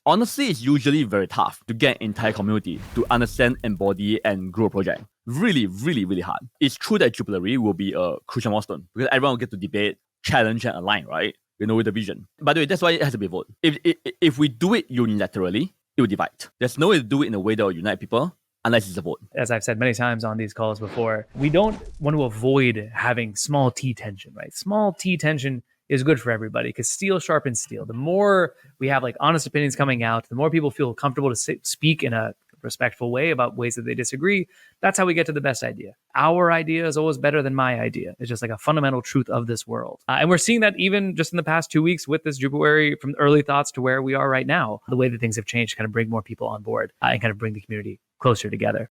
Honestly, it's usually very tough to get an entire community to understand, embody, and grow a project. Really, really, really hard. It's true that Jubilee will be a crucial milestone because everyone will get to debate, challenge, and align, right? With the vision. By the way, that's why it has to be a vote. If we do it unilaterally, it will divide. There's no way to do it in a way that will unite people unless it's a vote. As I've said many times on these calls before, we don't want to avoid having small t tension, right? Small t tension is good for everybody because steel sharpens steel. The more we have like honest opinions coming out, the more people feel comfortable to speak in a respectful way about ways that they disagree. That's how we get to the best idea. Our idea is always better than my idea. It's just like a fundamental truth of this world. And we're seeing that even just in the past 2 weeks with this Jubilee, from early thoughts to where we are right now, the way that things have changed to kind of bring more people on board and kind of bring the community closer together.